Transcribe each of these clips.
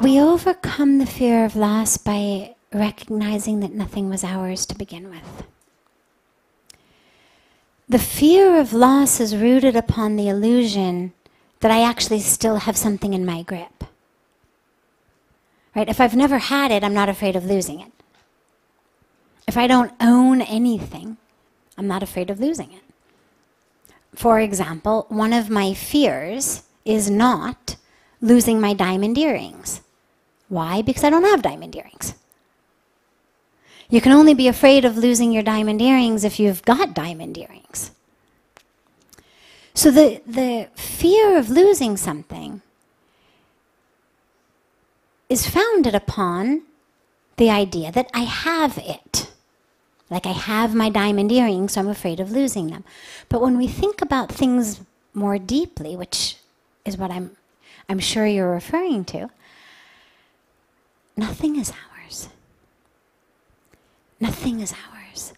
We overcome the fear of loss by recognizing that nothing was ours to begin with. The fear of loss is rooted upon the illusion that I actually still have something in my grip. Right? If I've never had it, I'm not afraid of losing it. If I don't own anything, I'm not afraid of losing it. For example, one of my fears is not losing my diamond earrings. Why? Because I don't have diamond earrings. You can only be afraid of losing your diamond earrings if you've got diamond earrings. So the fear of losing something is founded upon the idea that I have it. Like I have my diamond earrings, so I'm afraid of losing them. But when we think about things more deeply, which is what I'm sure you're referring to, nothing is ours. Nothing is ours.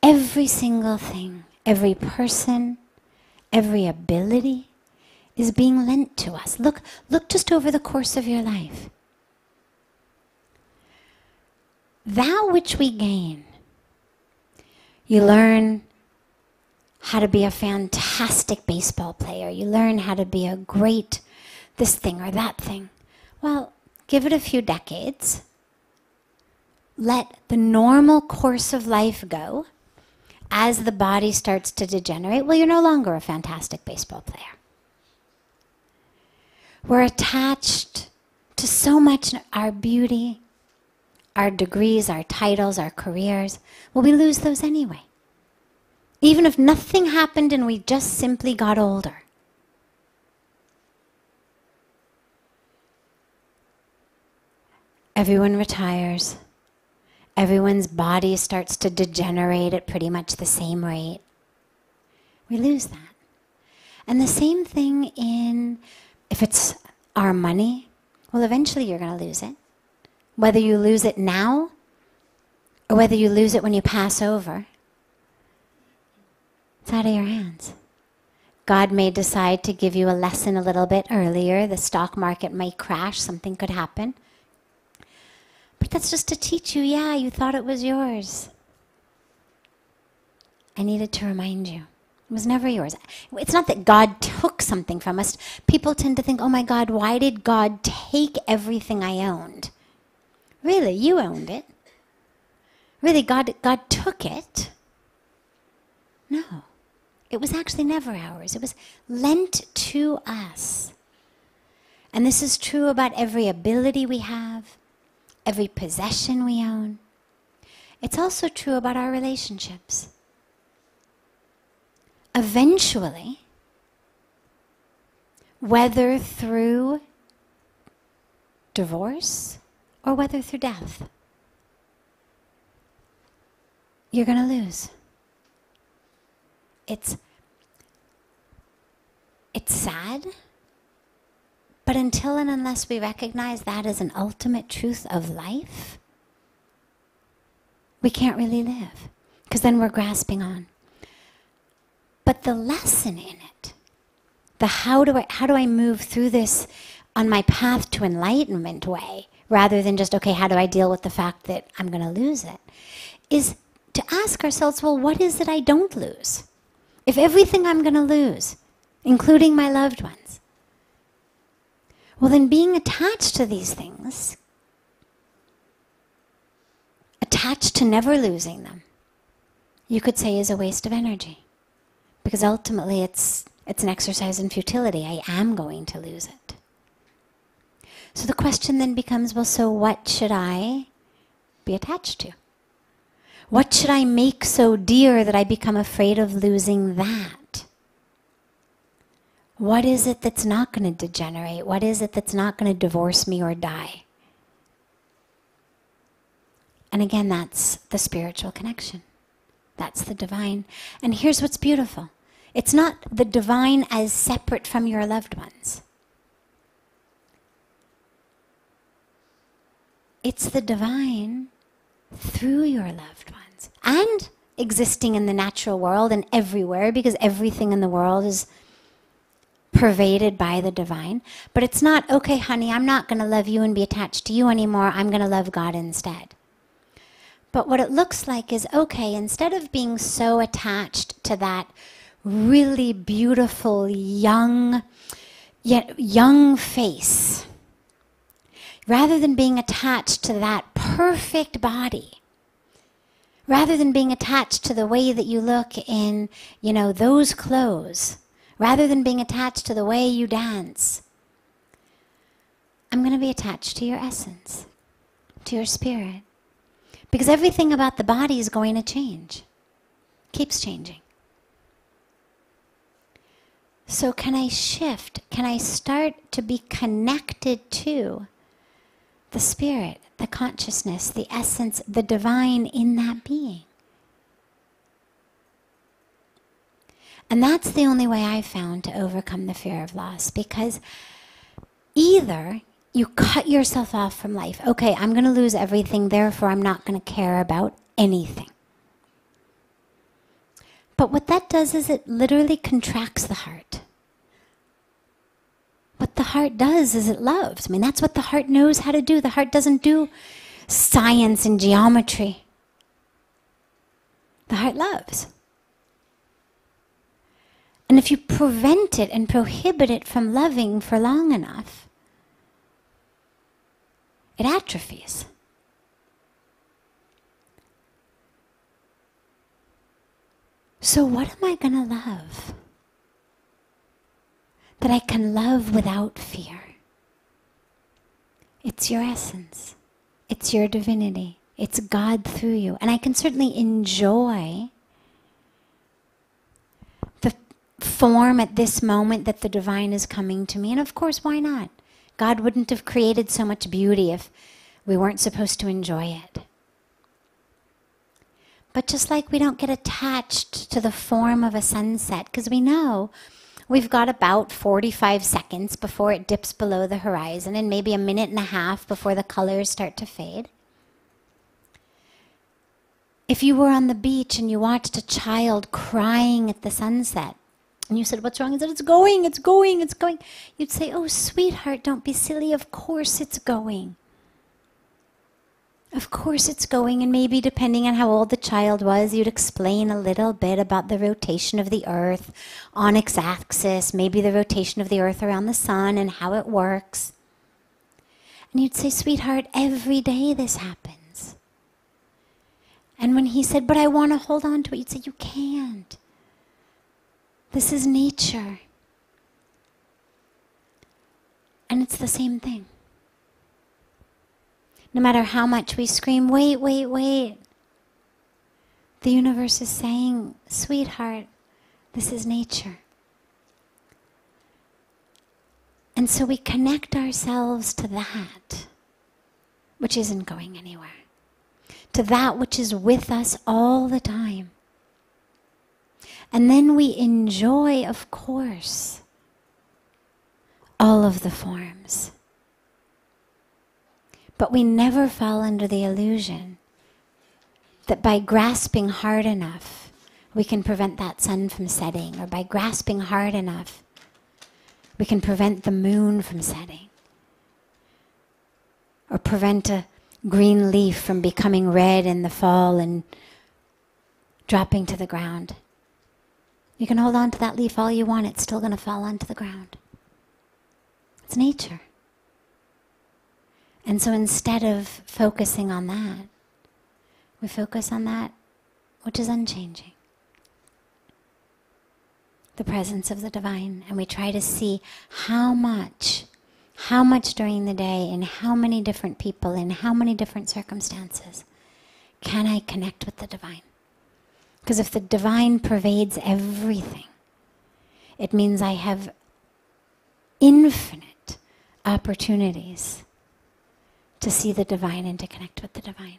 Every single thing, every person, every ability is being lent to us. Look just over the course of your life. That which we gain, you learn how to be a fantastic baseball player. You learn how to be a great this thing or that thing. Well, give it a few decades. Let the normal course of life go. As the body starts to degenerate, well, you're no longer a fantastic baseball player. We're attached to so much our beauty, our degrees, our titles, our careers. Well, we lose those anyway. Even if nothing happened and we just simply got older. Everyone retires. Everyone's body starts to degenerate at pretty much the same rate. We lose that. And the same thing if it's our money, well, eventually you're going to lose it. Whether you lose it now or whether you lose it when you pass over, it's out of your hands. God may decide to give you a lesson a little bit earlier. The stock market might crash. Something could happen. But that's just to teach you, yeah, you thought it was yours. I needed to remind you. It was never yours. It's not that God took something from us. People tend to think, oh my God, why did God take everything I owned? Really, you owned it. Really, God took it. No. It was actually never ours. It was lent to us. And this is true about every ability we have, every possession we own. It's also true about our relationships. Eventually, whether through divorce or whether through death, you're going to lose. It's sad, but until and unless we recognize that as an ultimate truth of life, we can't really live, because then we're grasping on. But the lesson in it, the how do I move through this on my path to enlightenment way, rather than just, okay, how do I deal with the fact that I'm going to lose it, is to ask ourselves, well, what is it I don't lose? If everything I'm going to lose, including my loved ones, well, then being attached to these things, attached to never losing them, you could say is a waste of energy. Because ultimately it's an exercise in futility. I am going to lose it. So the question then becomes, well, so what should I be attached to? What should I make so dear that I become afraid of losing that? What is it that's not going to degenerate? What is it that's not going to divorce me or die? And again, that's the spiritual connection. That's the divine. And here's what's beautiful. It's not the divine as separate from your loved ones. It's the divine through your loved ones. And existing in the natural world and everywhere, because everything in the world is pervaded by the divine. But it's not, okay, honey, I'm not going to love you and be attached to you anymore. I'm going to love God instead. But what it looks like is, okay, instead of being so attached to that really beautiful young face, rather than being attached to that perfect body, rather than being attached to the way that you look in, those clothes, rather than being attached to the way you dance, I'm going to be attached to your essence, to your spirit. Because everything about the body is going to change, keeps changing. So can I shift? Can I start to be connected to the spirit, the consciousness, the essence, the divine in that being? And that's the only way I've found to overcome the fear of loss, because either you cut yourself off from life. Okay, I'm going to lose everything, therefore I'm not going to care about anything. But what that does is it literally contracts the heart. What the heart does is it loves. I mean, that's what the heart knows how to do. The heart doesn't do science and geometry. The heart loves. And if you prevent it and prohibit it from loving for long enough, it atrophies. So what am I going to love that I can love without fear? It's your essence. It's your divinity. It's God through you. And I can certainly enjoy the form at this moment that the divine is coming to me. And of course, why not? God wouldn't have created so much beauty if we weren't supposed to enjoy it. But just like we don't get attached to the form of a sunset, because we know we've got about 45 seconds before it dips below the horizon, and maybe a minute and a half before the colors start to fade. If you were on the beach and you watched a child crying at the sunset, and you said, what's wrong? He said, it's going, it's going, it's going. You'd say, oh, sweetheart, don't be silly. Of course it's going. Of course it's going. And maybe depending on how old the child was, you'd explain a little bit about the rotation of the earth on its axis, maybe the rotation of the earth around the sun and how it works. And you'd say, sweetheart, every day this happens. And when he said, but I want to hold on to it, you'd say, you can't. This is nature. And it's the same thing. No matter how much we scream, wait, wait, wait, the universe is saying, sweetheart, this is nature. And so we connect ourselves to that, which isn't going anywhere, to that which is with us all the time. And then we enjoy, of course, all of the forms. But we never fall under the illusion that by grasping hard enough, we can prevent that sun from setting, or by grasping hard enough, we can prevent the moon from setting, or prevent a green leaf from becoming red in the fall and dropping to the ground. You can hold on to that leaf all you want, it's still going to fall onto the ground. It's nature. And so instead of focusing on that, we focus on that which is unchanging. The presence of the divine. And we try to see how much during the day, in how many different people, in how many different circumstances, can I connect with the divine? Because if the divine pervades everything, it means I have infinite opportunities to see the divine and to connect with the divine.